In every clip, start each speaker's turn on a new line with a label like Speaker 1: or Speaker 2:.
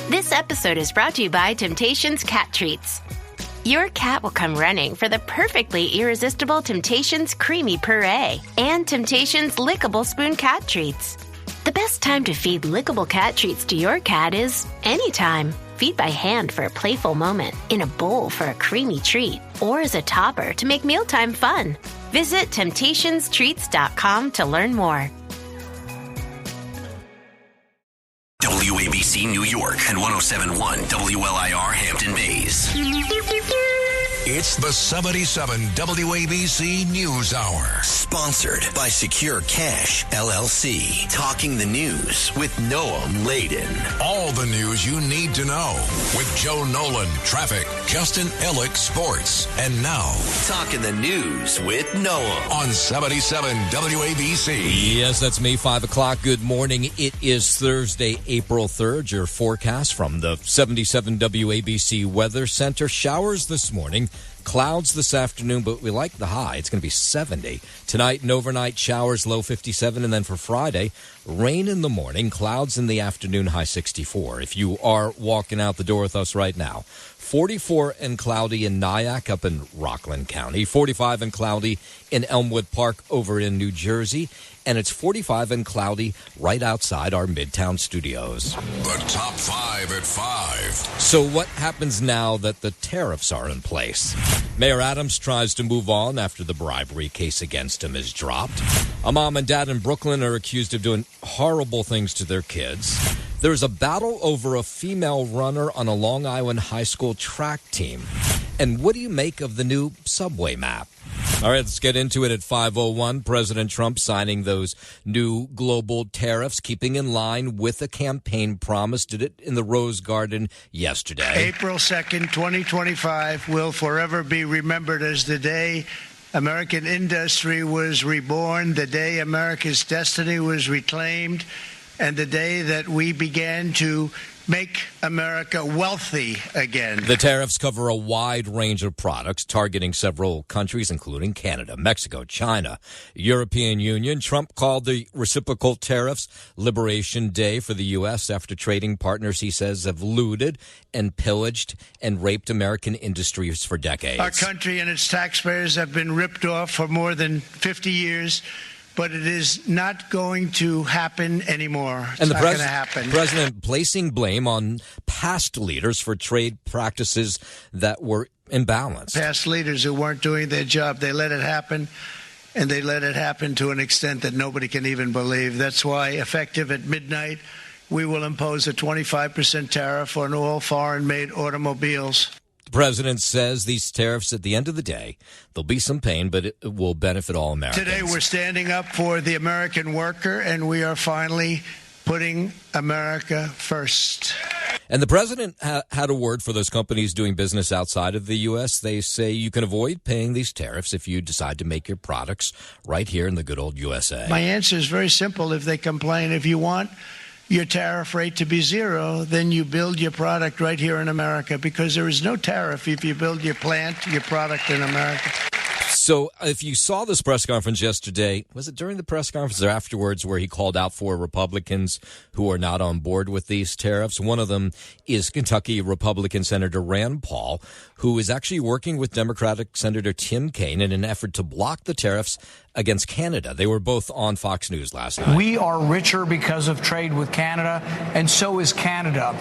Speaker 1: This episode is brought to you by Temptations Cat Treats. Your cat will come running for the perfectly irresistible Temptations Creamy Puree and Temptations Lickable Spoon Cat Treats. The best time to feed lickable cat treats to your cat is anytime. Feed by hand for a playful moment, in a bowl for a creamy treat, or as a topper to make mealtime fun. Visit TemptationsTreats.com to learn more.
Speaker 2: WABC New York and 107.1 WLIR Hampton Bays.
Speaker 3: It's the 77 WABC News Hour.
Speaker 2: Sponsored by Secure Cash, LLC. Talking the news with Noam Laden.
Speaker 3: All the news you need to know with Joe Nolan, traffic, Justin Ellick, sports. And now,
Speaker 2: Talking the news with Noam.
Speaker 3: On 77 WABC.
Speaker 4: Yes, that's me, 5 o'clock. Good morning. It is Thursday, April 3rd. Your forecast from the 77 WABC Weather Center. Showers this morning. Clouds this afternoon, but we like the high. It's going to be 70. Tonight and overnight showers, low 57. And then for Friday, rain in the morning, clouds in the afternoon, high 64. If you are walking out the door with us right now, 44 and cloudy in Nyack up in Rockland County, 45 and cloudy in Elmwood Park over in New Jersey, and it's 45 and cloudy right outside our Midtown studios.
Speaker 3: The top 5 at 5.
Speaker 4: So what happens now that the tariffs are in place? Mayor Adams tries to move on after the bribery case against him is dropped. A mom and dad in Brooklyn are accused of doing horrible things to their kids. There's a battle over a female runner on a Long Island high school track team. And what do you make of the new subway map? All right, let's get into it at 5:01. President Trump signing those new global tariffs, keeping in line with a campaign promise. Did it in the Rose Garden yesterday.
Speaker 5: April 2nd, 2025 will forever be remembered as the day American industry was reborn, the day America's destiny was reclaimed, and the day that we began to make America wealthy again.
Speaker 4: The tariffs cover a wide range of products, targeting several countries, including Canada, Mexico, China, European Union. Trump called the reciprocal tariffs Liberation Day for the U.S. after trading partners, he says, have looted and pillaged and raped American industries for decades.
Speaker 5: Our country and its taxpayers have been ripped off for more than 50 years. But it is not going to happen anymore. It's not going to happen.
Speaker 4: President placing blame on past leaders for trade practices that were imbalanced.
Speaker 5: Past leaders who weren't doing their job, they let it happen, and they let it happen to an extent that nobody can even believe. That's why, effective at midnight, we will impose a 25% tariff on all foreign-made automobiles.
Speaker 4: The president says these tariffs, at the end of the day, there'll be some pain, but it will benefit all Americans.
Speaker 5: Today we're standing up for the American worker, and we are finally putting America first.
Speaker 4: And the president had a word for those companies doing business outside of the U.S. They say you can avoid paying these tariffs if you decide to make your products right here in the good old USA.
Speaker 5: My answer is very simple. If they complain, if you want your tariff rate to be zero, then you build your product right here in America, because there is no tariff if you build your plant, your product in America.
Speaker 4: So if you saw this press conference yesterday, was it during the press conference or afterwards where he called out for Republicans who are not on board with these tariffs? One of them is Kentucky Republican Senator Rand Paul, who is actually working with Democratic Senator Tim Kaine in an effort to block the tariffs against Canada. They were both on Fox News last night.
Speaker 6: We are richer because of trade with Canada, and so is Canada.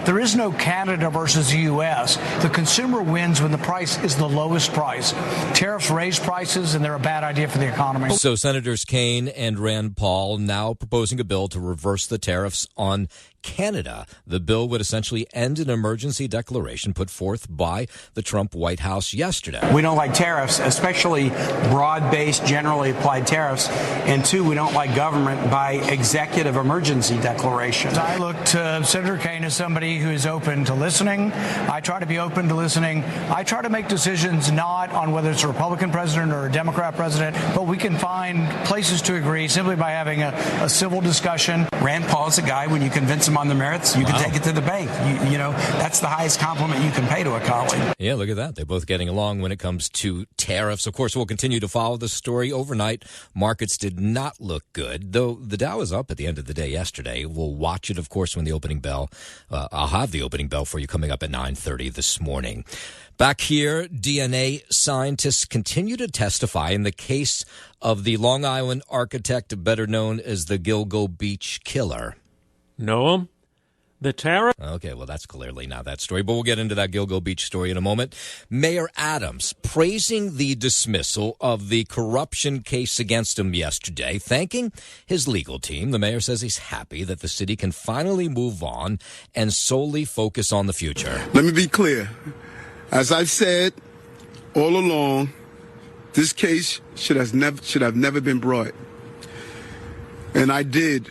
Speaker 6: There is no Canada versus the U.S. The consumer wins when the price is the lowest price. Tariffs raise prices, and they're a bad idea for the economy.
Speaker 4: So Senators Kaine and Rand Paul now proposing a bill to reverse the tariffs on Canada. The bill would essentially end an emergency declaration put forth by the Trump White House yesterday.
Speaker 6: We don't like tariffs, especially broad-based, generally applied tariffs. And two, we don't like government by executive emergency declarations. I look to Senator Kaine as somebody who is open to listening. I try to be open to listening. I try to make decisions not on whether it's a Republican president or a Democrat president, but we can find places to agree simply by having a civil discussion.
Speaker 7: Rand Paul's a guy, when you convince him
Speaker 6: them on the merits, you can take it to the bank. You know, that's the highest compliment you can pay to a colleague.
Speaker 4: Yeah, look at that. They're both getting along when it comes to tariffs. Of course, we'll continue to follow this story. Overnight, markets did not look good, though the Dow was up at the end of the day yesterday. We'll watch it, of course, when the opening bell. I'll have the opening bell for you coming up at 9:30 this morning. Back here, DNA scientists continue to testify in the case of the Long Island architect, better known as the Gilgo Beach killer.
Speaker 7: Know him? The tariff?
Speaker 4: Okay, well, that's clearly not that story, but we'll get into that Gilgo Beach story in a moment. Mayor Adams praising the dismissal of the corruption case against him yesterday, thanking his legal team. The mayor says he's happy that the city can finally move on and solely focus on the future.
Speaker 8: Let me be clear. As I've said all along, this case should have never been brought. And I did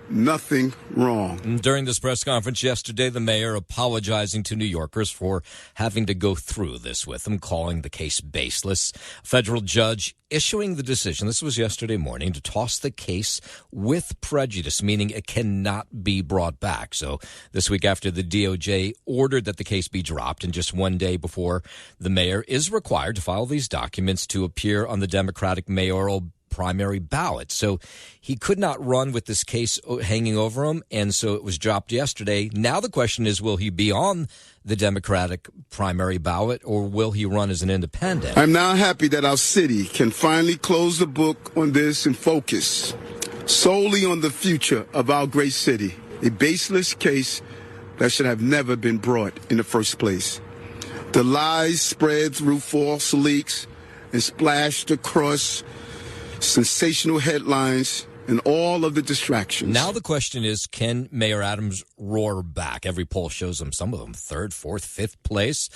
Speaker 8: nothing wrong.
Speaker 4: During this press conference yesterday, the mayor apologizing to New Yorkers for having to go through this with him, calling the case baseless. A federal judge issuing the decision, this was yesterday morning, to toss the case with prejudice, meaning it cannot be brought back. So this week after the DOJ ordered that the case be dropped, and just one day before the mayor is required to file these documents to appear on the Democratic mayoral primary ballot. So he could not run with this case hanging over him, and so it was dropped yesterday. Now the question is, will he be on the Democratic primary ballot, or will he run as an independent?
Speaker 8: I'm now happy that our city can finally close the book on this and focus solely on the future of our great city, a baseless case that should have never been brought in the first place. The lies spread through false leaks and splashed across sensational headlines and all of the distractions.
Speaker 4: Now the question is, can Mayor Adams roar back? Every poll shows him, some of them, third, fourth, fifth place.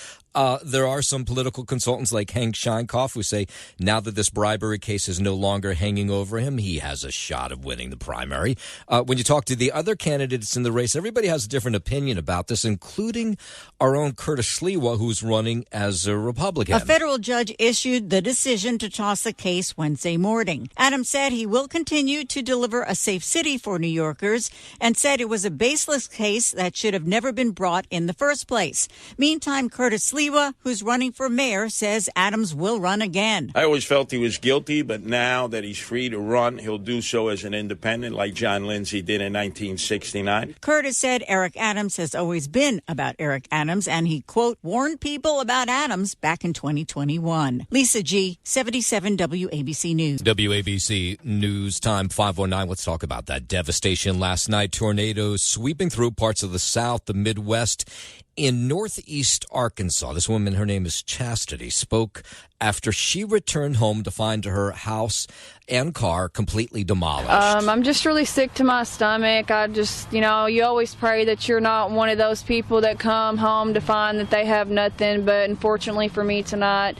Speaker 4: There are some political consultants like Hank Scheinkoff who say now that this bribery case is no longer hanging over him, he has a shot of winning the primary. When you talk to the other candidates in the race, everybody has a different opinion about this, including our own Curtis Sliwa, who's running as a Republican.
Speaker 9: A federal judge issued the decision to toss the case Wednesday morning. Adams said he will continue to deliver a safe city for New Yorkers and said it was a baseless case that should have never been brought in the first place. Meantime, Curtis Sliwa, who's running for mayor, says Adams will run again.
Speaker 10: I always felt he was guilty, but now that he's free to run, he'll do so as an independent like John Lindsay did in 1969.
Speaker 9: Curtis said Eric Adams has always been about Eric Adams, and he, quote, warned people about Adams back in 2021. Lisa G., 77 WABC News.
Speaker 4: WABC News Time 5:09. Let's talk about that devastation last night. Tornadoes sweeping through parts of the South, the Midwest. In northeast Arkansas, this woman, her name is Chastity, spoke after she returned home to find her house and car completely demolished.
Speaker 11: I'm just really sick to my stomach. I just, you always pray that you're not one of those people that come home to find that they have nothing. But unfortunately for me tonight,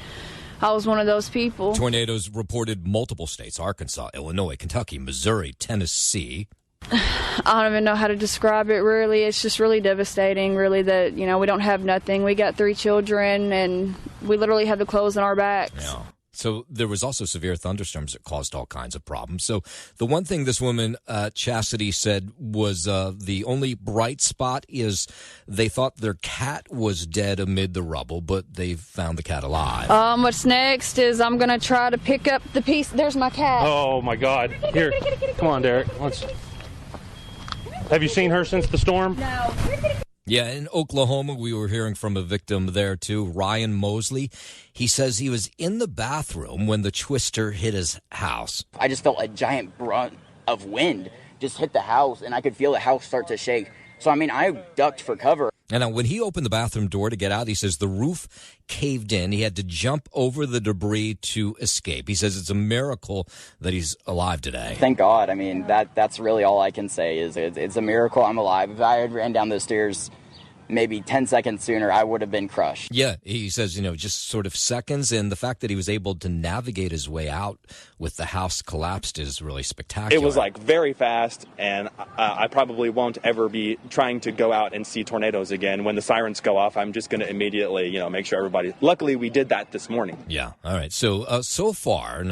Speaker 11: I was one of those people.
Speaker 4: Tornadoes reported multiple states: Arkansas, Illinois, Kentucky, Missouri, Tennessee.
Speaker 11: I don't even know how to describe it, really. It's just really devastating, really, that, we don't have nothing. We got 3 children, and we literally have the clothes on our backs.
Speaker 4: Yeah. So there was also severe thunderstorms that caused all kinds of problems. So the one thing this woman, Chastity, said was the only bright spot is they thought their cat was dead amid the rubble, but they found the cat alive.
Speaker 11: What's next is I'm going to try to pick up the piece. There's my cat.
Speaker 7: Oh, my God. Here, come on, Derek. Have you seen her since the storm?
Speaker 11: No.
Speaker 4: Yeah, in Oklahoma, we were hearing from a victim there, too, Ryan Mosley. He says he was in the bathroom when the twister hit his house.
Speaker 12: I just felt a giant brunt of wind just hit the house, and I could feel the house start to shake. So, I ducked for cover.
Speaker 4: And when he opened the bathroom door to get out, he says the roof caved in. He had to jump over the debris to escape. He says it's a miracle that he's alive today.
Speaker 12: Thank God. That's really all I can say is it's a miracle I'm alive. If I had ran down those stairs maybe 10 seconds sooner, I would have been crushed.
Speaker 4: Yeah, he says, just sort of seconds, and the fact that he was able to navigate his way out with the house collapsed is really spectacular.
Speaker 13: It was very fast, and I probably won't ever be trying to go out and see tornadoes again. When the sirens go off, I'm just going to immediately, make sure everybody. Luckily, we did that this morning.
Speaker 4: Yeah. All right. So far,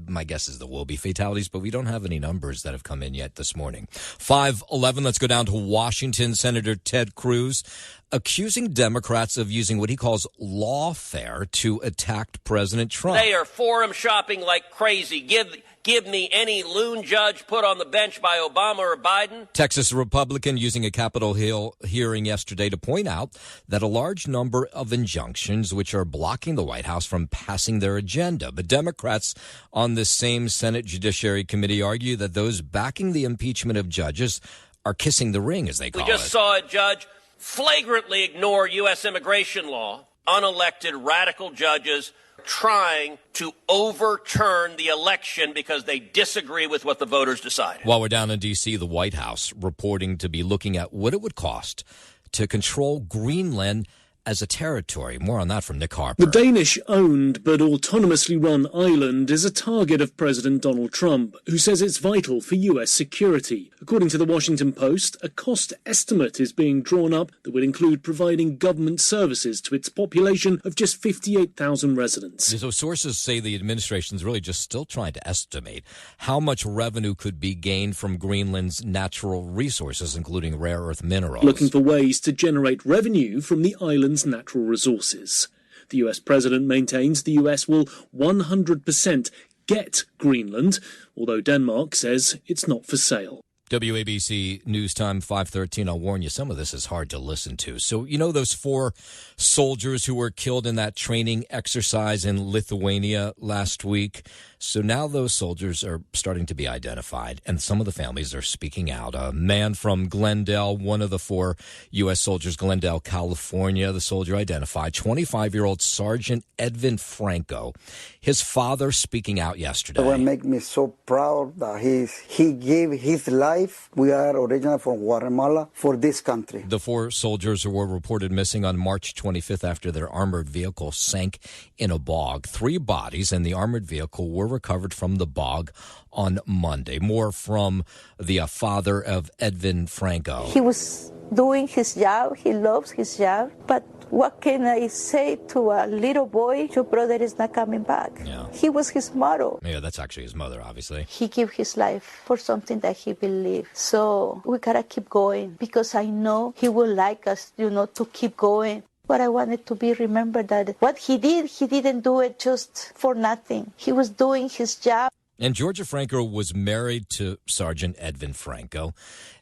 Speaker 4: my guess is there will be fatalities, but we don't have any numbers that have come in yet this morning. 5:11. Let's go down to Washington. Senator Ted Cruz accusing Democrats of using what he calls lawfare to attack President Trump.
Speaker 14: They are forum shopping like crazy. Give me any loon judge put on the bench by Obama or Biden.
Speaker 4: Texas Republican using a Capitol Hill hearing yesterday to point out that a large number of injunctions which are blocking the White House from passing their agenda. But Democrats on this same Senate Judiciary Committee argue that those backing the impeachment of judges are kissing the ring, as they call it.
Speaker 14: We just saw a judge flagrantly ignore U.S. immigration law. Unelected radical judges trying to overturn the election because they disagree with what the voters decided.
Speaker 4: While we're down in D.C., the White House reporting to be looking at what it would cost to control Greenland as a territory. More on that from Nick Harper.
Speaker 15: The Danish-owned but autonomously run island is a target of President Donald Trump, who says it's vital for U.S. security. According to the Washington Post, a cost estimate is being drawn up that would include providing government services to its population of just 58,000 residents.
Speaker 4: So sources say the administration is really just still trying to estimate how much revenue could be gained from Greenland's natural resources, including rare earth minerals.
Speaker 15: Looking for ways to generate revenue from the island's natural resources. The US president maintains the US will 100% get Greenland, although Denmark says it's not for sale.
Speaker 4: WABC News Time 5:13. I'll warn you, some of this is hard to listen to. So, those 4 soldiers who were killed in that training exercise in Lithuania last week. So now those soldiers are starting to be identified, and some of the families are speaking out. A man from Glendale, one of the 4 U.S. soldiers, Glendale, California, the soldier identified, 25-year-old Sergeant Edwin Franco. His father speaking out yesterday.
Speaker 16: It will make me so proud that he gave his life. We are originally from Guatemala for this country.
Speaker 4: The 4 soldiers were reported missing on March 25th after their armored vehicle sank in a bog. 3 bodies in the armored vehicle were recovered from the bog on Monday. More from the father of Edwin Franco.
Speaker 17: He was doing his job. He loves his job. But what can I say to a little boy? Your brother is not coming back.
Speaker 4: Yeah.
Speaker 17: He was his motto.
Speaker 4: Yeah, that's actually his mother, obviously.
Speaker 17: He gave his life for something that he believed. So we gotta keep going because I know he will like us, to keep going. But I wanted to be remembered that what he did, he didn't do it just for nothing. He was doing his job.
Speaker 4: And Georgia Franco was married to Sergeant Edwin Franco,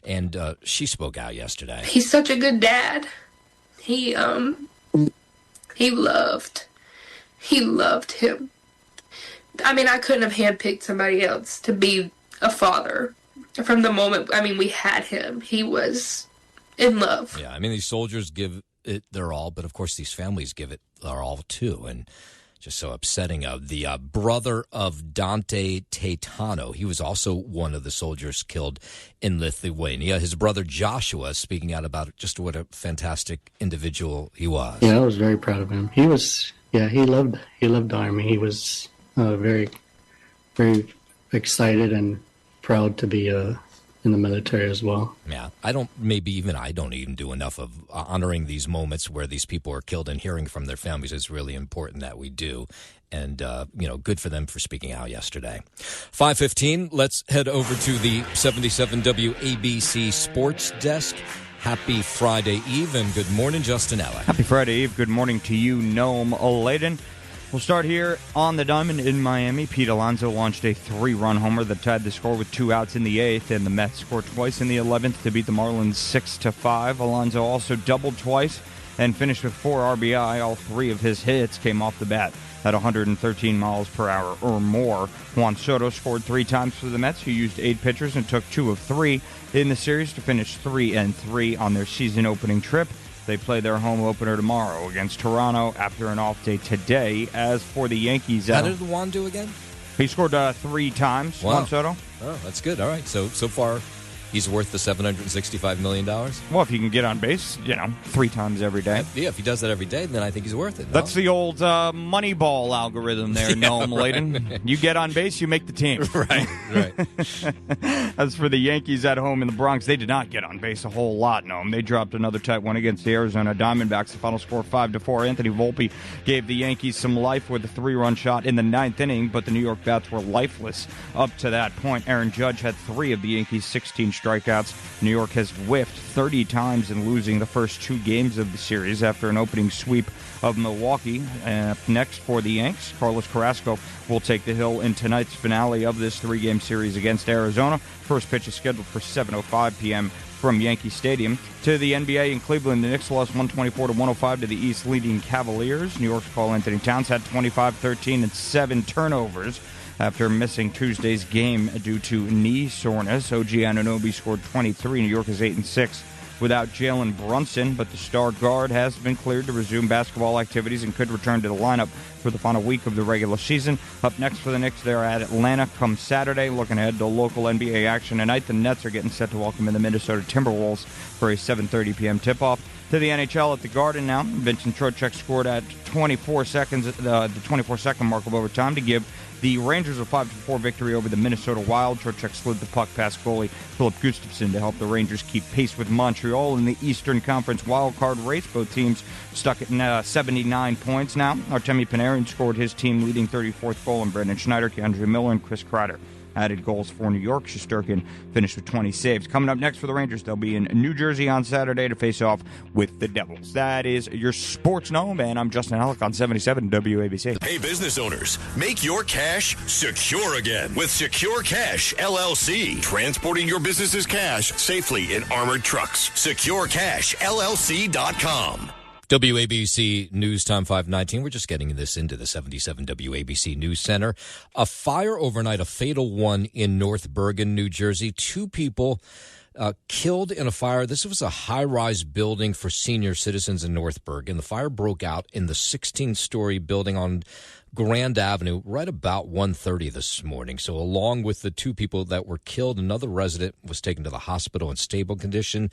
Speaker 4: and she spoke out yesterday.
Speaker 18: He's such a good dad. He loved him. I mean, I couldn't have handpicked somebody else to be a father. From the moment, we had him, he was in love.
Speaker 4: Yeah, these soldiers give it their all, but of course these families give it their all too, and just so upsetting. The brother of Dante Taitano, he was also one of the soldiers killed in Lithuania. His brother Joshua speaking out about just what a fantastic individual he was.
Speaker 19: Yeah, I was very proud of him. He loved the Army. He was very, very excited and proud to be in the military as well.
Speaker 4: Yeah, I don't even do enough of honoring these moments where these people are killed and hearing from their families. It's really important that we do. And, good for them for speaking out yesterday. 5:15, let's head over to the 77 WABC Sports Desk. Happy Friday Eve and good morning, Justin Ellick.
Speaker 20: Happy Friday Eve. Good morning to you, Noam Oladen. We'll start here on the diamond in Miami. Pete Alonso launched a 3-run homer that tied the score with 2 outs in the 8th, and the Mets scored twice in the 11th to beat the Marlins 6-5. Alonso also doubled twice and finished with 4 RBI. All 3 of his hits came off the bat at 113 miles per hour or more. Juan Soto scored 3 times for the Mets, who used 8 pitchers and took 2 of 3 in the series to finish 3-3 on their season-opening trip. They play their home opener tomorrow against Toronto after an off day today. As for the Yankees...
Speaker 4: How did Juan do again?
Speaker 20: He scored 3 times,
Speaker 4: wow.
Speaker 20: Juan Soto.
Speaker 4: Oh, that's good. All right. So far, he's worth the $765 million?
Speaker 20: Well, if he can get on base, 3 times every day.
Speaker 4: Yeah, if he does that every day, then I think he's worth it. No?
Speaker 20: That's the old Moneyball algorithm there, Noam Layden. You get on base, you make the team.
Speaker 4: Right.
Speaker 20: As for the Yankees at home in the Bronx, they did not get on base a whole lot, Noam. They dropped another tight one against the Arizona Diamondbacks. The final score 5-4. Anthony Volpe gave the Yankees some life with a 3-run shot in the 9th inning, but the New York bats were lifeless up to that point. Aaron Judge had 3 of the Yankees' 16 strikeouts. New York has whiffed 30 times in losing the first 2 games of the series after an opening sweep of Milwaukee. Next for the Yanks, Carlos Carrasco will take the hill in tonight's finale of this 3-game series against Arizona. First pitch is scheduled for 7:05 p.m. from Yankee Stadium. To the NBA in Cleveland, the Knicks lost 124-105 to the East leading Cavaliers. New York's Karl Anthony Towns had 25, 13, and 7 turnovers after missing Tuesday's game due to knee soreness. OG Anunoby scored 23. New York is 8-6 without Jalen Brunson, but the star guard has been cleared to resume basketball activities and could return to the lineup for the final week of the regular season. Up next for the Knicks, they're at Atlanta come Saturday. Looking ahead to local NBA action tonight, the Nets are getting set to welcome in the Minnesota Timberwolves for a 7:30 p.m. tip-off. To the NHL at the Garden now, Vincent Trocheck scored at 24 seconds, the 24-second mark of overtime to give the Rangers a 5-4 victory over the Minnesota Wild. Trocheck slid the puck past goalie Philip Gustafsson to help the Rangers keep pace with Montreal in the Eastern Conference wildcard race. Both teams stuck at 79 points now. Artemi Panarin scored his team-leading 34th goal, and Brendan Schneider, Keandre Miller, and Chris Kreider added goals for New York. Shesterkin finished with 20 saves. Coming up next for the Rangers, they'll be in New Jersey on Saturday to face off with the Devils. That is your Sports Gnome, and I'm Justin Halleck on 77 WABC.
Speaker 2: Hey, business owners, make your cash secure again with Secure Cash LLC. Transporting your business's cash safely in armored trucks. SecureCashLLC.com.
Speaker 4: WABC News Time 519. We're just getting this into the 77 WABC News Center. A fire overnight, a fatal one in North Bergen, New Jersey. 2 people killed in a fire. This was a high-rise building for senior citizens in North Bergen. The fire broke out in the 16-story building on Grand Avenue right about 1:30 this morning. So along with the 2 people that were killed, another resident was taken to the hospital in stable condition.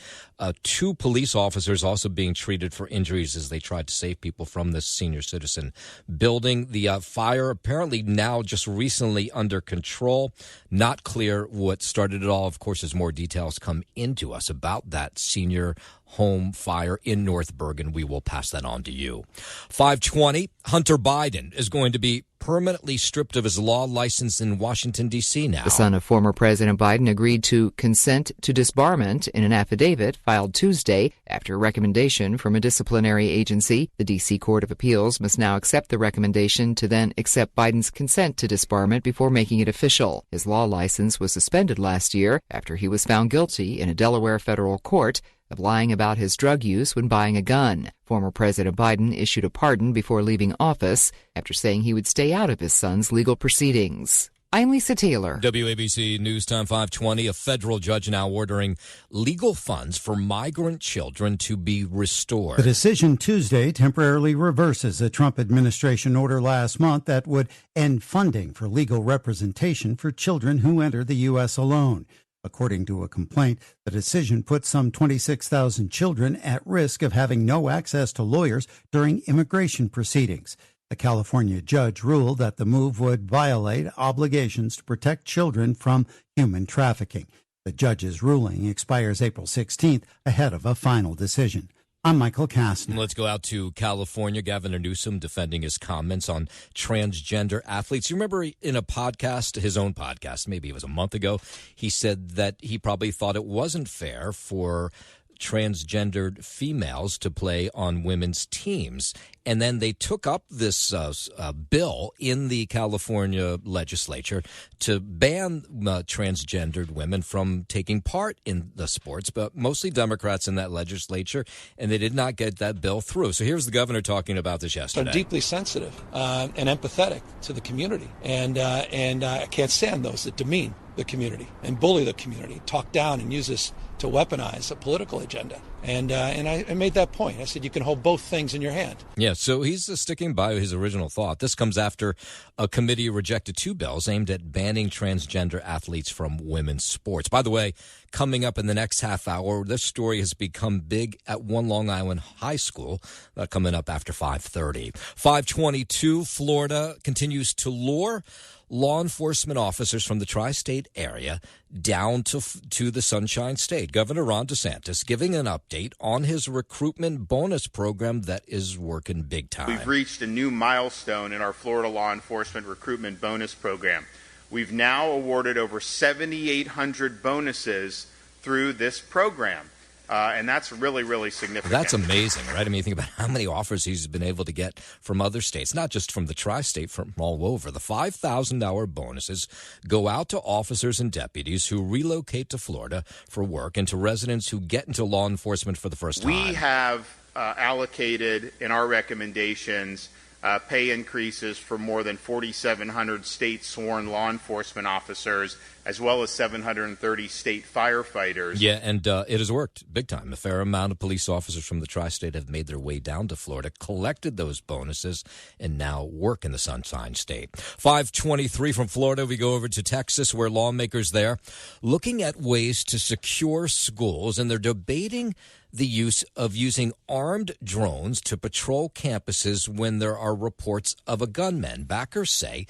Speaker 4: 2 police officers also being treated for injuries as they tried to save people from this senior citizen building. The fire apparently now just recently under control. Not clear what started it all. Of course, as more details come into us about that senior home fire in North Bergen, we will pass that on to you. 520, Hunter Biden is going to be permanently stripped of his law license in Washington, D.C. now.
Speaker 21: The son of former President Biden agreed to consent to disbarment in an affidavit filed Tuesday after a recommendation from a disciplinary agency. The D.C. Court of Appeals must now accept the recommendation to then accept Biden's consent to disbarment before making it official. His law license was suspended last year after he was found guilty in a Delaware federal court of lying about his drug use when buying a gun. Former President Biden issued a pardon before leaving office after saying he would stay out of his son's legal proceedings. I'm Lisa Taylor.
Speaker 4: WABC News Time 520. A federal judge now ordering legal funds for migrant children to be restored.
Speaker 22: The decision Tuesday temporarily reverses a Trump administration order last month that would end funding for legal representation for children who enter the U.S. alone. According to a complaint, the decision puts some 26,000 children at risk of having no access to lawyers during immigration proceedings. The California judge ruled that the move would violate obligations to protect children from human trafficking. The judge's ruling expires April 16th ahead of a final decision. I'm Michael Kastner.
Speaker 4: Let's go out to California. Governor Newsom defending his comments on transgender athletes. You remember in a podcast, his own podcast, maybe it was a month ago, he said that he probably thought it wasn't fair for transgendered females to play on women's teams. And then they took up this bill in the California legislature to ban transgendered women from taking part in the sports, but mostly Democrats in that legislature, and they did not get that bill through. So here's the governor talking about this yesterday.
Speaker 23: I'm deeply sensitive and empathetic to the community, and I can't stand those that demean the community and bully the community, talk down and use this to weaponize a political agenda. And I made that point. I said, you can hold both things in your hand.
Speaker 4: Yeah, so he's sticking by his original thought. This comes after a committee rejected 2 bills aimed at banning transgender athletes from women's sports. By the way, coming up in the next half hour, this story has become big at one Long Island high school. Coming up after 5:30. 5:22, Florida continues to lure law enforcement officers from the tri-state area down to the Sunshine State. Governor Ron DeSantis giving an update on his recruitment bonus program that is working big time.
Speaker 1: We've reached a new milestone in our Florida law enforcement recruitment bonus program. We've now awarded over 7,800 bonuses through this program. And that's really, really significant.
Speaker 4: That's amazing, right? I mean, think about how many offers he's been able to get from other states, not just from the tri-state, from all over. The $5,000 bonuses go out to officers and deputies who relocate to Florida for work and to residents who get into law enforcement for the first time.
Speaker 1: We have allocated in our recommendations pay increases for more than 4,700 state-sworn law enforcement officers, as well as 730 state firefighters.
Speaker 4: Yeah, and it has worked big time. A fair amount of police officers from the tri-state have made their way down to Florida, collected those bonuses, and now work in the Sunshine State. 5:23 from Florida, we go over to Texas, where lawmakers there looking at ways to secure schools, and they're debating the use of using armed drones to patrol campuses when there are reports of a gunman. Backers say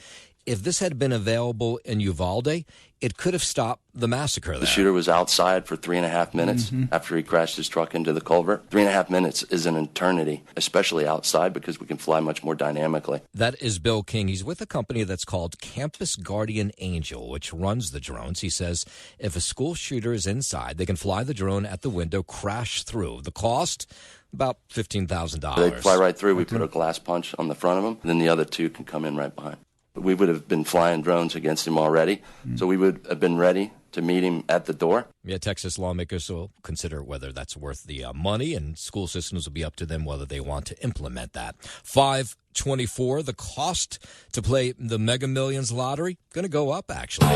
Speaker 4: if this had been available in Uvalde, it could have stopped the massacre there.
Speaker 3: The shooter was outside for 3.5 minutes after he crashed his truck into the culvert. 3.5 minutes is an eternity, especially outside, because we can fly much more dynamically.
Speaker 4: That is Bill King. He's with a company that's called Campus Guardian Angel, which runs the drones. He says if a school shooter is inside, they can fly the drone at the window, crash through. The cost, about $15,000.
Speaker 3: They fly right through. We put a glass punch on the front of them, and then the other two can come in right behind. We would have been flying drones against him already, so we would have been ready to meet him at the door.
Speaker 4: Yeah, Texas lawmakers will consider whether that's worth the money, and school systems will be up to them whether they want to implement that. 5:24, the cost to play the Mega Millions lottery going to go up, actually.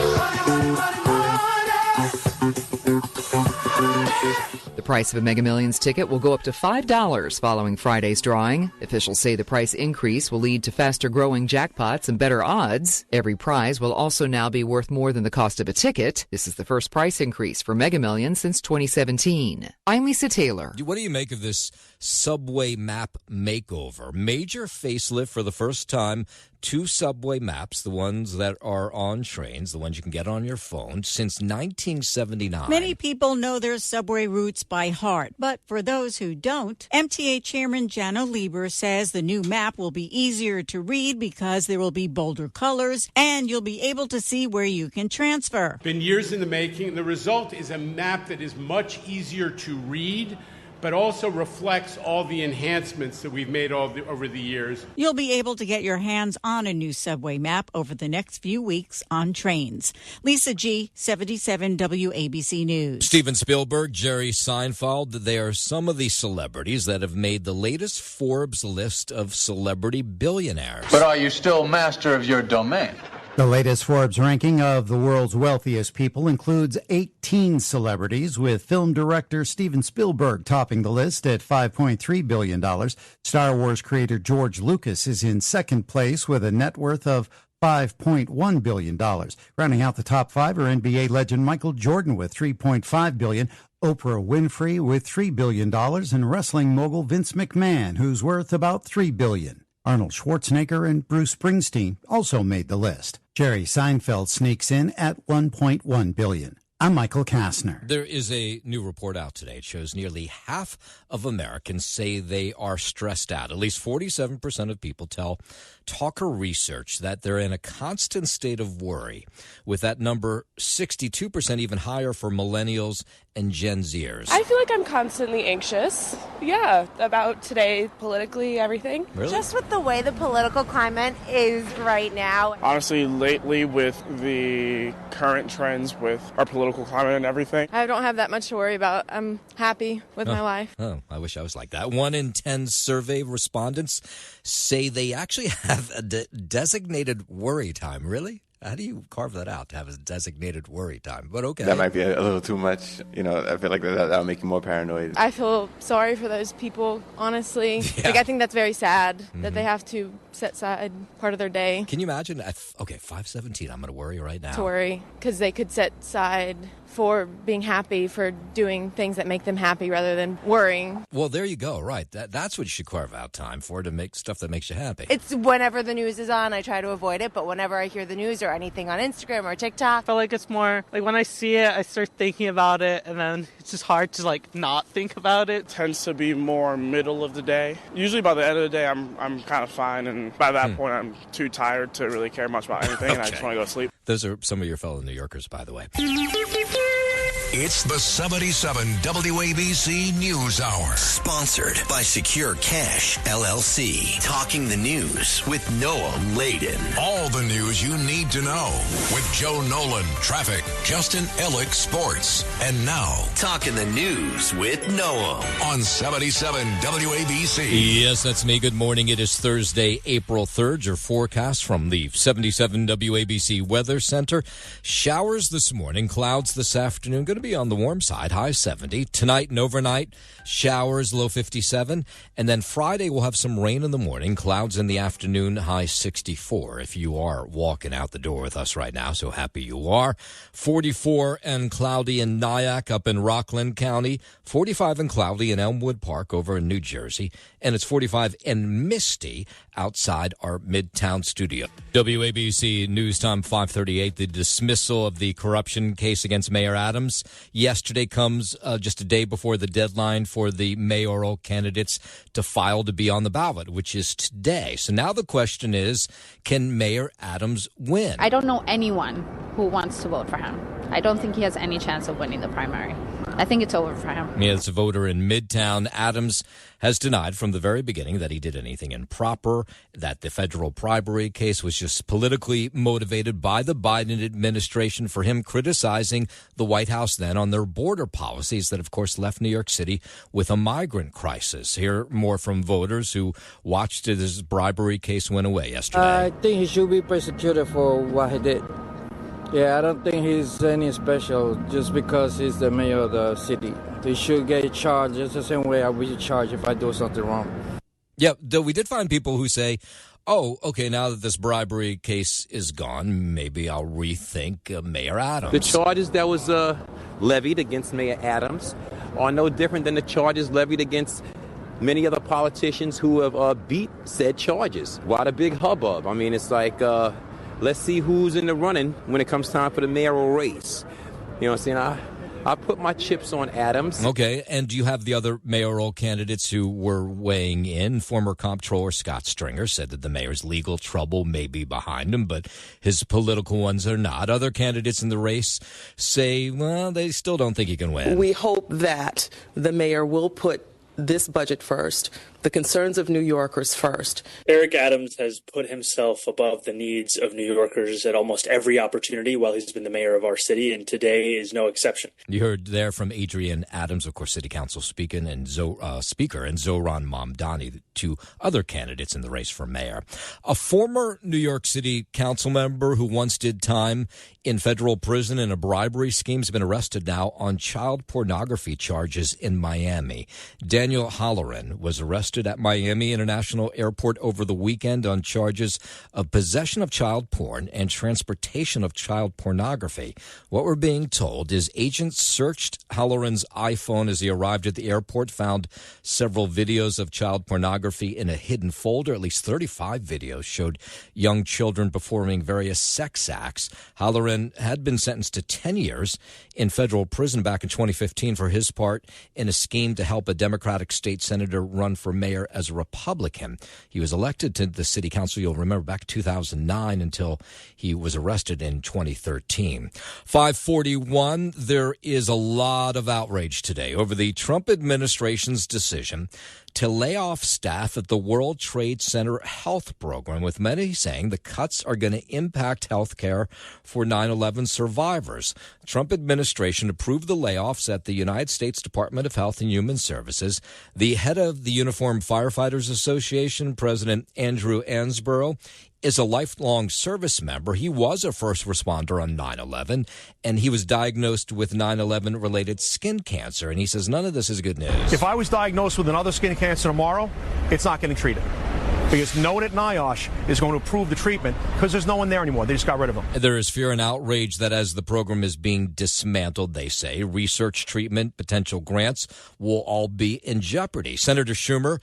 Speaker 21: The price of a Mega Millions ticket will go up to $5 following Friday's drawing. Officials say the price increase will lead to faster-growing jackpots and better odds. Every prize will also now be worth more than the cost of a ticket. This is the first price increase for Mega Millions since 2017. I'm Lisa Taylor.
Speaker 4: What do you make of this subway map makeover? Major facelift for the first time. 2 subway maps, the ones that are on trains, the ones you can get on your phone, since 1979.
Speaker 9: Many people know their subway routes by heart, but for those who don't, MTA Chairman Janno Lieber says the new map will be easier to read because there will be bolder colors and you'll be able to see where you can transfer.
Speaker 5: Been years in the making. The result is a map that is much easier to read, but also reflects all the enhancements that we've made over the years.
Speaker 9: You'll be able to get your hands on a new subway map over the next few weeks on trains. Lisa G., 77 WABC News.
Speaker 4: Steven Spielberg, Jerry Seinfeld, they are some of the celebrities that have made the latest Forbes list of celebrity billionaires.
Speaker 24: But are you still master of your domain?
Speaker 22: The latest Forbes ranking of the world's wealthiest people includes 18 celebrities, with film director Steven Spielberg topping the list at $5.3 billion. Star Wars creator George Lucas is in second place with a net worth of $5.1 billion. Rounding out the top 5 are NBA legend Michael Jordan with $3.5 billion, Oprah Winfrey with $3 billion, and wrestling mogul Vince McMahon, who's worth about $3 billion. Arnold Schwarzenegger and Bruce Springsteen also made the list. Jerry Seinfeld sneaks in at $1.1 billion. I'm Michael Kastner.
Speaker 4: There is a new report out today. It shows nearly half of Americans say they are stressed out. At least 47% of people tell Talker Research that they're in a constant state of worry, with that number 62% even higher for millennials and Gen Zers.
Speaker 25: I feel like I'm constantly anxious. Yeah, about today, politically, everything.
Speaker 4: Really?
Speaker 26: Just with the way the political climate is right now.
Speaker 27: Honestly, lately with the current trends with our political climate and everything,
Speaker 25: I don't have that much to worry about. I'm happy with my life.
Speaker 4: Oh, I wish I was like that. 1 in 10 survey respondents say they actually have a designated worry time. Really? How do you carve that out to have a designated worry time? But okay.
Speaker 6: That might be a little too much. I feel like that'll make you more paranoid.
Speaker 25: I feel sorry for those people, honestly.
Speaker 4: Yeah.
Speaker 25: I think that's very sad that they have to set aside part of their day.
Speaker 4: Can you imagine? Okay, 5:17. I'm going to worry right now.
Speaker 25: To worry, because they could set aside for being happy, for doing things that make them happy rather than worrying.
Speaker 4: Well, there you go. Right. That's what you should carve out time for, to make stuff that makes you happy.
Speaker 26: It's whenever the news is on, I try to avoid it. But whenever I hear the news or anything on Instagram or TikTok,
Speaker 7: I feel like it's more like when I see it, I start thinking about it, and then it's just hard to not think about it.
Speaker 27: Tends to be more middle of the day. Usually by the end of the day, I'm kind of fine, and by that point, I'm too tired to really care much about anything, and I just want to go to sleep.
Speaker 4: Those are some of your fellow New Yorkers, by the way.
Speaker 2: It's the 77 WABC News Hour. Sponsored by Secure Cash, LLC. Talking the news with Noah Layden. All the news you need to know with Joe Nolan, traffic, Justin Ellick, sports. And now, Talking the News with Noah on 77 WABC.
Speaker 4: Yes, that's me. Good morning. It is Thursday, April 3rd. Your forecast from the 77 WABC Weather Center. Showers this morning, clouds this afternoon. Going to be on the warm side, high 70. Tonight and overnight, showers, low 57. And then Friday, we'll have some rain in the morning, clouds in the afternoon, high 64. If you are walking out the door with us right now, so happy you are. 44 and cloudy in Nyack up in Rockland County. 45 and cloudy in Elmwood Park over in New Jersey. And it's 45 and misty outside our Midtown studio. WABC News Time 5:38. The dismissal of the corruption case against Mayor Adams yesterday comes just a day before the deadline for the mayoral candidates to file to be on the ballot, which is today. So now the question is, can Mayor Adams win?
Speaker 8: I don't know anyone who wants to vote for him. I don't think he has any chance of winning the primary. I think it's over for him.
Speaker 4: Yeah, it's a voter in Midtown. Adams has denied from the very beginning that he did anything improper, that the federal bribery case was just politically motivated by the Biden administration for him criticizing the White House then on their border policies that, of course, left New York City with a migrant crisis. Hear more from voters who watched this bribery case went away yesterday.
Speaker 10: I think he should be prosecuted for what he did. Yeah, I don't think he's any special just because he's the mayor of the city. He should get charged just the same way I would be charged if I do something wrong.
Speaker 4: Yeah, though we did find people who say, oh, okay, now that this bribery case is gone, maybe I'll rethink Mayor Adams.
Speaker 11: The charges that was levied against Mayor Adams are no different than the charges levied against many other politicians who have beat said charges. Why the big hubbub? I mean, it's like... let's see who's in the running when it comes time for the mayoral race. You know what I'm saying? I put my chips on Adams.
Speaker 4: Okay, and do you have the other mayoral candidates who were weighing in? Former comptroller Scott Stringer said that the mayor's legal trouble may be behind him, but his political ones are not. Other candidates in the race say, well, they still don't think he can win.
Speaker 12: We hope that the mayor will put this budget first, the concerns of New Yorkers first.
Speaker 13: Eric Adams has put himself above the needs of New Yorkers at almost every opportunity while he's been the mayor of our city, and today is no exception.
Speaker 4: You heard there from Adrian Adams, of course, City Council Speaker, and Zohran Mamdani, the two other candidates in the race for mayor. A former New York City council member who once did time in federal prison in a bribery scheme has been arrested now on child pornography charges in Miami. Daniel Halloran was arrested at Miami International Airport over the weekend on charges of possession of child porn and transportation of child pornography. What we're being told is agents searched Halloran's iPhone as he arrived at the airport, found several videos of child pornography in a hidden folder. At least 35 videos showed young children performing various sex acts. Halloran had been sentenced to 10 years in federal prison back in 2015 for his part in a scheme to help a Democratic state senator run for mayor as a Republican. He was elected to the city council, you'll remember, back in 2009 until he was arrested in 2013. 541, there is a lot of outrage today over the Trump administration's decision to lay off staff at the World Trade Center health program, with many saying the cuts are going to impact health care for 9/11 survivors. The Trump administration approved the layoffs at the United States Department of Health and Human Services. The head of the Uniformed Firefighters Association, President Andrew Ansborough, is a lifelong service member. He was a first responder on 9/11, and he was diagnosed with 9/11-related skin cancer. And he says none of this is good news.
Speaker 14: If I was diagnosed with another skin cancer tomorrow, it's not getting treated. Because no one at NIOSH is going to approve the treatment because there's no one there anymore. They just got rid of them.
Speaker 4: There is fear and outrage that as the program is being dismantled, they say, research, treatment, potential grants will all be in jeopardy. Senator Schumer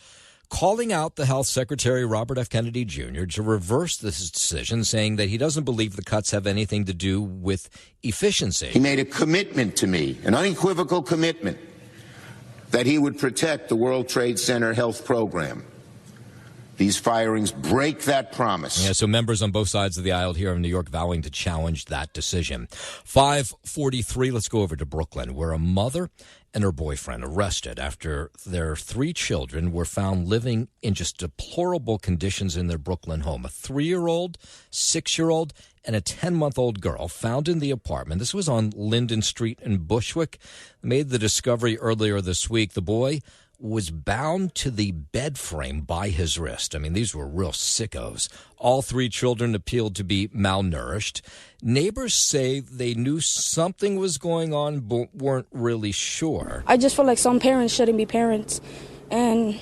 Speaker 4: calling out the Health Secretary Robert F. Kennedy Jr. to reverse this decision, saying that he doesn't believe the cuts have anything to do with efficiency.
Speaker 15: He made a commitment to me, an unequivocal commitment, that he would protect the World Trade Center health program. These firings break that promise.
Speaker 4: Yeah, so members on both sides of the aisle here in New York vowing to challenge that decision. 5:43, let's go over to Brooklyn, where a mother and her boyfriend arrested after their 3 children were found living in just deplorable conditions in their Brooklyn home. A 3-year-old, 6-year-old, and a 10-month-old girl found in the apartment. This was on Linden Street in Bushwick. They made the discovery earlier this week. The boy was bound to the bed frame by his wrist. I mean, these were real sickos. All 3 children appeared to be malnourished. Neighbors say they knew something was going on, but weren't really sure.
Speaker 16: I just feel like some parents shouldn't be parents, and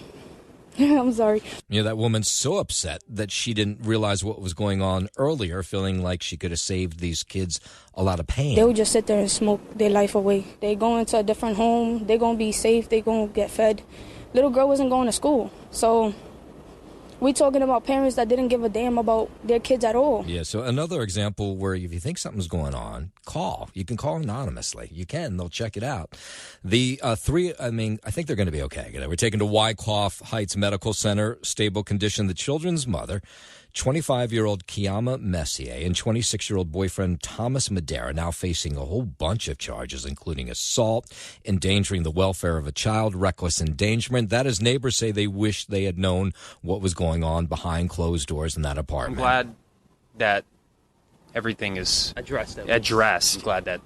Speaker 16: I'm sorry.
Speaker 4: You know, that woman's so upset that she didn't realize what was going on earlier, feeling like she could have saved these kids a lot of pain.
Speaker 16: They would just sit there and smoke their life away. They go into a different home. They're going to be safe. They're going to get fed. Little girl wasn't going to school. So we talking about parents that didn't give a damn about their kids at all. Yeah, so another example where if you think something's going on, call. You can call anonymously. You can. They'll check it out. The 3, I think they're going to be okay. We're taken to Wyckoff Heights Medical Center, stable condition. The children's mother, 25-year-old Kiama Messier, and 26-year-old boyfriend Thomas Madera, now facing a whole bunch of charges, including assault, endangering the welfare of a child, reckless endangerment. That is, neighbors say they wish they had known what was going on behind closed doors in that apartment.
Speaker 17: I'm glad that everything is addressed. I'm glad that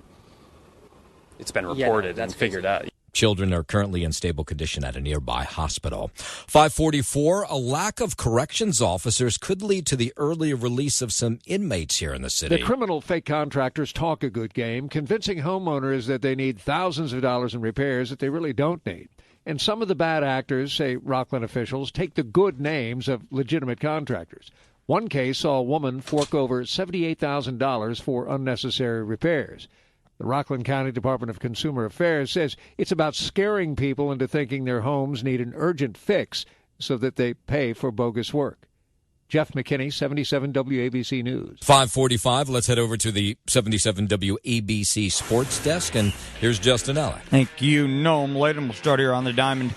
Speaker 17: it's been reported and figured out.
Speaker 4: Children are currently in stable condition at a nearby hospital. 544, a lack of corrections officers could lead to the early release of some inmates here in the city.
Speaker 18: The criminal fake contractors talk a good game, convincing homeowners that they need thousands of dollars in repairs that they really don't need. And some of the bad actors, say Rockland officials, take the good names of legitimate contractors. One case saw a woman fork over $78,000 for unnecessary repairs. The Rockland County Department of Consumer Affairs says it's about scaring people into thinking their homes need an urgent fix so that they pay for bogus work. Jeff McKinney, 77 WABC News.
Speaker 4: 545, let's head over to the 77 WABC Sports Desk, and here's Justin Ellick.
Speaker 19: Thank you, Noam Layden. We'll start here on the diamond.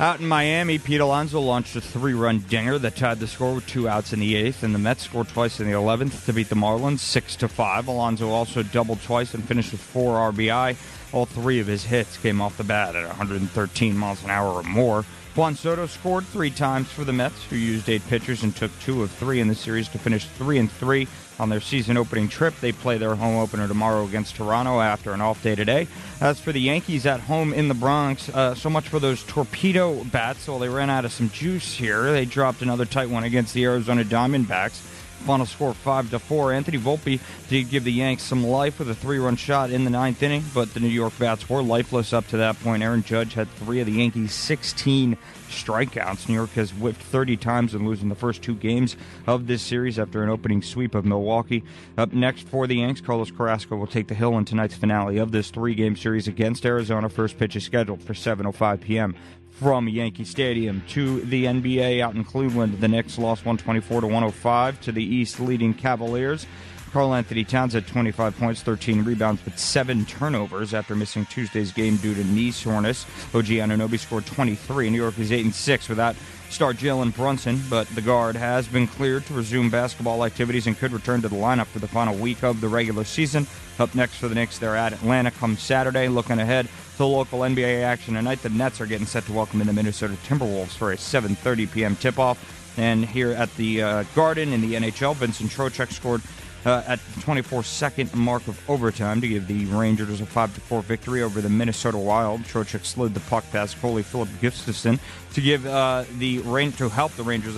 Speaker 19: Out in Miami, Pete Alonso launched a 3-run dinger that tied the score with 2 outs in the 8th, and the Mets scored twice in the 11th to beat the Marlins 6-5. Alonso also doubled twice and finished with 4 RBI. All 3 of his hits came off the bat at 113 miles an hour or more. Juan Soto scored 3 times for the Mets, who used 8 pitchers and took 2 of 3 in the series to finish 3-3 on their season opening trip. They play their home opener tomorrow against Toronto after an off day today. As for the Yankees at home in the Bronx, so much for those torpedo bats. Well, they ran out of some juice here. They dropped another tight one against the Arizona Diamondbacks. Final score 5-4. Anthony Volpe did give the Yanks some life with a 3-run shot in the 9th inning, but the New York bats were lifeless up to that point. Aaron Judge had 3 of the Yankees' 16 strikeouts. New York has whipped 30 times and losing the first 2 games of this series after an opening sweep of Milwaukee. Up next for the Yanks, Carlos Carrasco will take the hill in tonight's finale of this 3-game series against Arizona. First pitch is scheduled for 7:05 p.m. From Yankee Stadium to the NBA out in Cleveland, the Knicks lost 124-105 to the East leading Cavaliers. Karl Anthony Towns had 25 points, 13 rebounds, but 7 turnovers after missing Tuesday's game due to knee soreness. OG Anunoby scored 23. New York is 8-6 without star Jalen Brunson, but the guard has been cleared to resume basketball activities and could return to the lineup for the final week of the regular season. Up next for the Knicks, they're at Atlanta come Saturday. Looking ahead to the local NBA action tonight, the Nets are getting set to welcome in the Minnesota Timberwolves for a 7:30 p.m. tip-off. And here at the Garden in the NHL, Vincent Trocheck scored at the 24-second mark of overtime to give the Rangers a 5-4 victory over the Minnesota Wild. Trocheck slid the puck past goalie Philip Gustafsson to give to help the Rangers,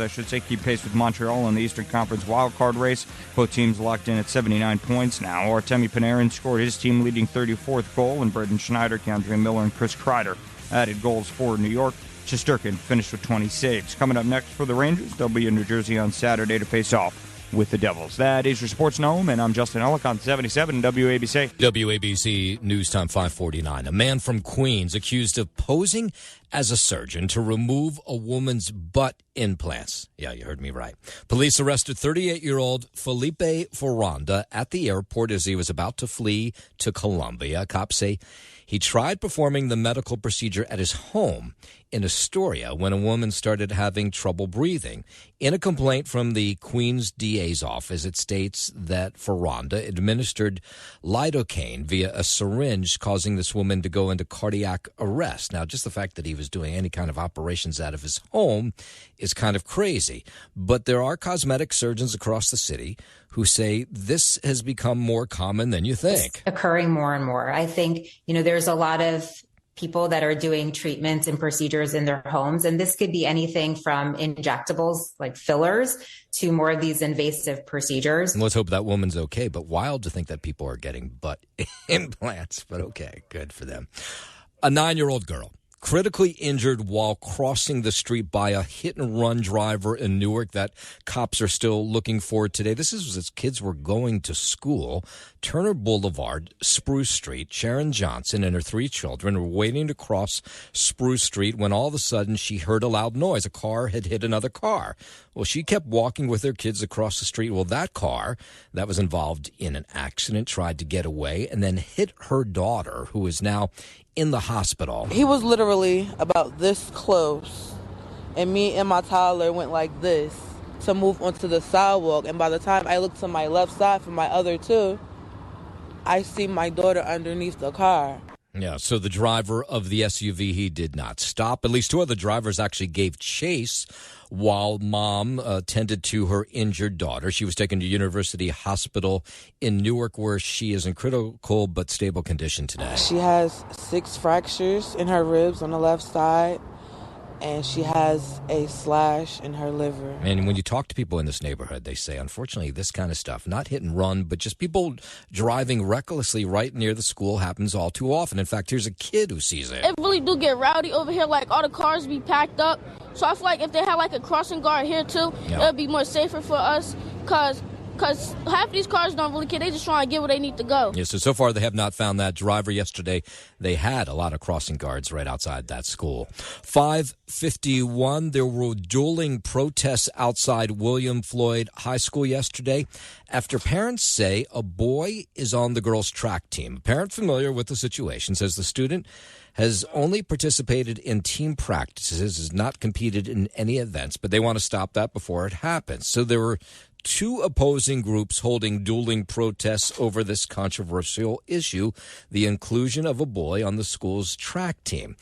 Speaker 19: keep pace with Montreal in the Eastern Conference wildcard race. Both teams locked in at 79 points now. Artemi Panarin scored his team-leading 34th goal, and Braden Schneider, Keandre Miller, and Chris Kreider added goals for New York. Shesterkin finished with 20 saves. Coming up next for the Rangers, they'll be in New Jersey on Saturday to face off with the Devils. That is your Sports Gnome, and I'm Justin Ellick on 77 WABC.
Speaker 4: WABC News Time 549. A man from Queens accused of posing as a surgeon to remove a woman's butt implants. Yeah, you heard me right. Police arrested 38-year-old Felipe Ferranda at the airport as he was about to flee to Colombia. Cops say he tried performing the medical procedure at his home in Astoria when a woman started having trouble breathing. In a complaint from the Queens DA's office, it states that Ferranda administered lidocaine via a syringe, causing this woman to go into cardiac arrest. Now, just the fact that he was doing any kind of operations out of his home is kind of crazy. But there are cosmetic surgeons across the city who say this has become more common than you think.
Speaker 1: It's occurring more and more. I think, there's a lot of people that are doing treatments and procedures in their homes, and this could be anything from injectables like fillers to more of these invasive procedures.
Speaker 4: And let's hope that woman's okay, but wild to think that people are getting butt implants, but okay, good for them. A 9-year-old girl critically injured while crossing the street by a hit-and-run driver in Newark that cops are still looking for today. This is as kids were going to school. Turner Boulevard, Spruce Street. Sharon Johnson and her 3 children were waiting to cross Spruce Street when all of a sudden she heard a loud noise. A car had hit another car. Well, she kept walking with her kids across the street. Well, that car that was involved in an accident tried to get away and then hit her daughter, who is now in the hospital.
Speaker 3: He was literally about this close, and me and my toddler went like this to move onto the sidewalk, and by the time I looked to my left side for my other 2, I see my daughter underneath the car.
Speaker 4: Yeah, so the driver of the SUV, he did not stop. At least 2 other drivers actually gave chase while mom tended to her injured daughter. She was taken to University Hospital in Newark, where she is in critical but stable condition today.
Speaker 3: She has 6 fractures in her ribs on the left side, and she has a slash in her liver.
Speaker 4: And when you talk to people in this neighborhood, they say, unfortunately, this kind of stuff, not hit and run, but just people driving recklessly right near the school happens all too often. In fact, here's a kid who sees it.
Speaker 5: It really do get rowdy over here, like all the cars be packed up. So I feel like if they had like a crossing guard here too, it would be more safer for us, because half these cars don't really care. They just trying to get where they need to go.
Speaker 4: Yeah, so far they have not found that driver. Yesterday, they had a lot of crossing guards right outside that school. 5:51, there were dueling protests outside William Floyd High School yesterday after parents say a boy is on the girls' track team. A parent familiar with the situation says the student has only participated in team practices, has not competed in any events, but they want to stop that before it happens. So there were 2 opposing groups holding dueling protests over this controversial issue, the inclusion of a boy on the school's track team.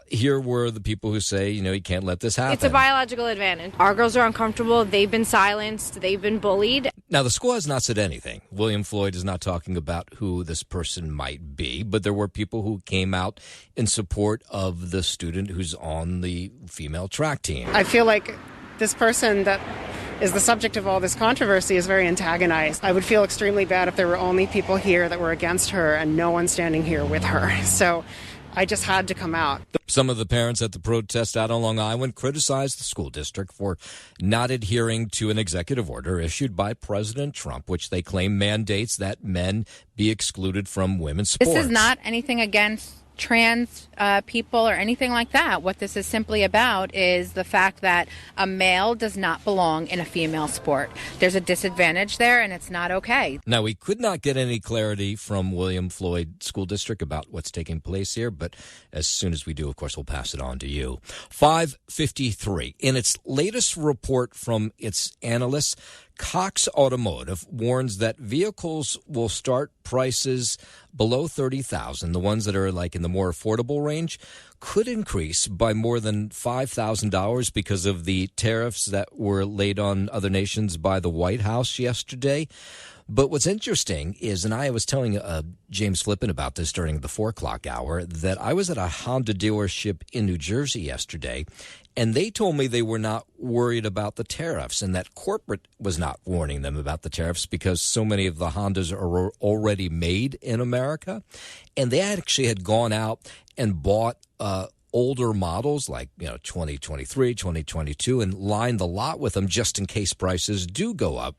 Speaker 4: Here were the people who say, you can't let this happen.
Speaker 9: It's a biological advantage. Our girls are uncomfortable. They've been silenced. They've been bullied.
Speaker 4: Now, the school has not said anything. William Floyd is not talking about who this person might be, but there were people who came out in support of the student who's on the female track team.
Speaker 20: I feel like this person that is the subject of all this controversy is very antagonized. I would feel extremely bad if there were only people here that were against her and no one standing here with her. So I just had to come out.
Speaker 4: Some of the parents at the protest out on Long Island criticized the school district for not adhering to an executive order issued by President Trump, which they claim mandates that men be excluded from women's sports.
Speaker 21: This is not anything against trans people or anything like that. What this is simply about is the fact that a male does not belong in a female sport. There's a disadvantage there, and it's not okay.
Speaker 4: Now, we could not get any clarity from William Floyd School District about what's taking place here, but as soon as we do, of course, we'll pass it on to you. 5:53. In its latest report from its analysts, Cox Automotive warns that vehicles will start prices below $30,000, the ones that are like in the more affordable range, could increase by more than $5,000 because of the tariffs that were laid on other nations by the White House yesterday. But what's interesting is, and I was telling James Flippin about this during the 4 o'clock hour, that I was at a Honda dealership in New Jersey yesterday, and they told me they were not worried about the tariffs and that corporate was not warning them about the tariffs because so many of the Hondas are already made in America. And they actually had gone out and bought older models like 2023, 2022 and lined the lot with them just in case prices do go up.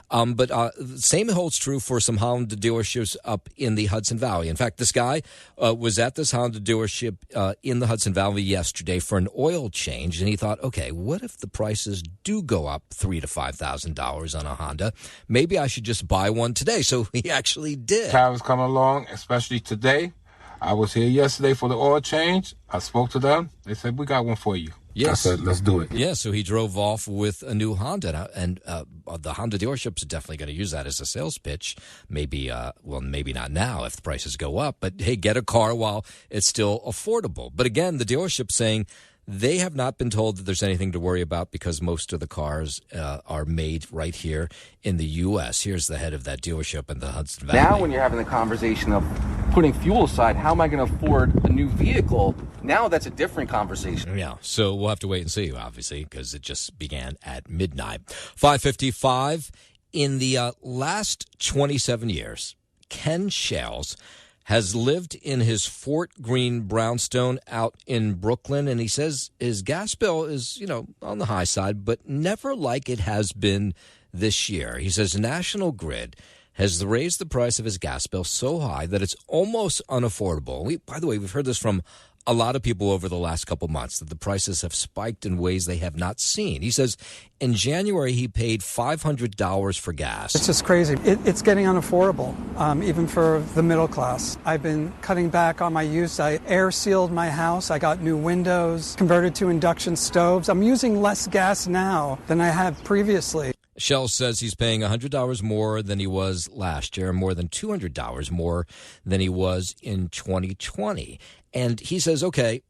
Speaker 4: But the same holds true for some Honda dealerships up in the Hudson Valley. In fact, this guy was at this Honda dealership in the Hudson Valley yesterday for an oil change, and he thought, okay, what if the prices do go up $3,000 to $5,000 on a Honda? Maybe I should just buy one today. So he actually did.
Speaker 6: Tariffs come along, especially today. I was here yesterday for the oil change. I spoke to them. They said, we got one for you.
Speaker 4: Yes.
Speaker 6: I said, let's do it.
Speaker 4: Yeah, so he drove off with a new Honda, and the Honda dealership's definitely going to use that as a sales pitch. Maybe, maybe not now if the prices go up, but hey, get a car while it's still affordable. But again, the dealership's saying they have not been told that there's anything to worry about because most of the cars are made right here in the U.S. Here's the head of that dealership in the Hudson Valley.
Speaker 7: Now when you're having the conversation of putting fuel aside, how am I going to afford a new vehicle? Now that's a different conversation.
Speaker 4: Yeah, so we'll have to wait and see, obviously, because it just began at midnight. 5:55. In the last 27 years, Ken Shales has lived in his Fort Greene brownstone out in Brooklyn, and he says his gas bill is, on the high side, but never like it has been this year. He says National Grid has raised the price of his gas bill so high that it's almost unaffordable. By the way, we've heard this from a lot of people over the last couple months, that the prices have spiked in ways they have not seen. He says in January he paid $500 for gas.
Speaker 22: It's just crazy. It's getting unaffordable, even for the middle class. I've been cutting back on my use. I air sealed my house. I got new windows, converted to induction stoves. I'm using less gas now than I had previously.
Speaker 4: Shell says he's paying $100 more than he was last year, more than $200 more than he was in 2020. And he says, okay,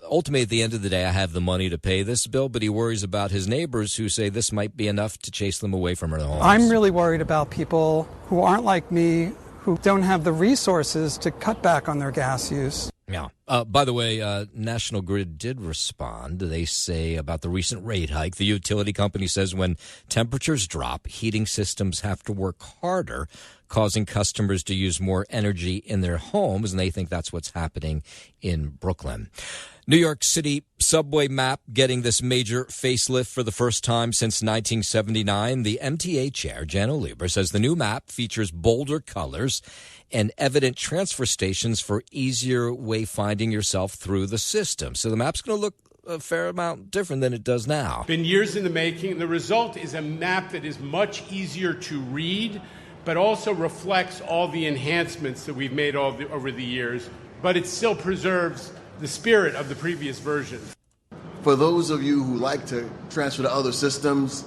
Speaker 4: ultimately at the end of the day, I have the money to pay this bill, but he worries about his neighbors who say this might be enough to chase them away from their homes.
Speaker 22: I'm really worried about people who aren't like me, who don't have the resources to cut back on their gas use.
Speaker 4: Yeah. By the way, National Grid did respond. They say about the recent rate hike. The utility company says when temperatures drop, heating systems have to work harder, causing customers to use more energy in their homes, and they think that's what's happening in Brooklyn. New York City subway map getting this major facelift for the first time since 1979. The MTA chair, Jan Oliber, says the new map features bolder colors and evident transfer stations for easier wayfinding yourself through the system. So the map's going to look a fair amount different than it does now.
Speaker 23: Been years in the making. The result is a map that is much easier to read, but also reflects all the enhancements that we've made over the years, but it still preserves the spirit of the previous version.
Speaker 24: For those of you who like to transfer to other systems,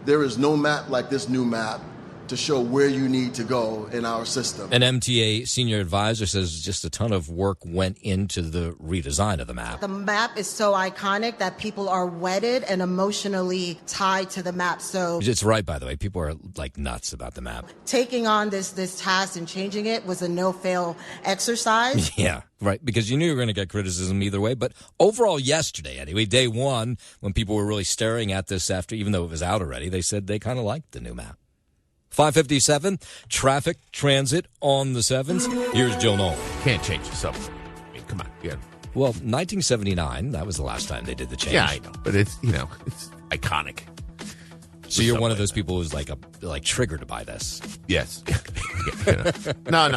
Speaker 24: there is no map like this new map to show where you need to go in our system.
Speaker 4: An MTA senior advisor says just a ton of work went into the redesign of the map.
Speaker 25: The map is so iconic that people are wedded and emotionally tied to the map. So
Speaker 4: it's right, by the way. People are like nuts about the map.
Speaker 25: Taking on this task and changing it was a no-fail exercise.
Speaker 4: Yeah, right, because you knew you were going to get criticism either way. But overall, yesterday, anyway, day one, when people were really staring at this after, even though it was out already, they said they kind of liked the new map. 5:57, traffic, transit on the 7s. Here's Joe Nolan.
Speaker 26: Can't change the subway. I mean, come on. Yeah.
Speaker 4: Well, 1979, that was the last time they did the change.
Speaker 26: Yeah, I know. But it's, it's iconic.
Speaker 4: So you're one of those people who's like triggered to buy this.
Speaker 26: Yes. No,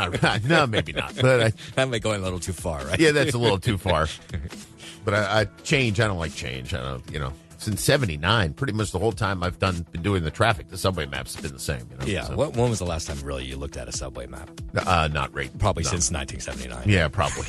Speaker 26: maybe not. But
Speaker 4: that might go a little too far, right?
Speaker 26: Yeah, that's a little too far. But I don't like change. I don't, since 79, pretty much the whole time I've been doing the traffic, the subway maps have been the same.
Speaker 4: Yeah.
Speaker 26: So.
Speaker 4: When was the last time really you looked at a subway map?
Speaker 26: Not right.
Speaker 4: Probably since 1979.
Speaker 26: Yeah, probably.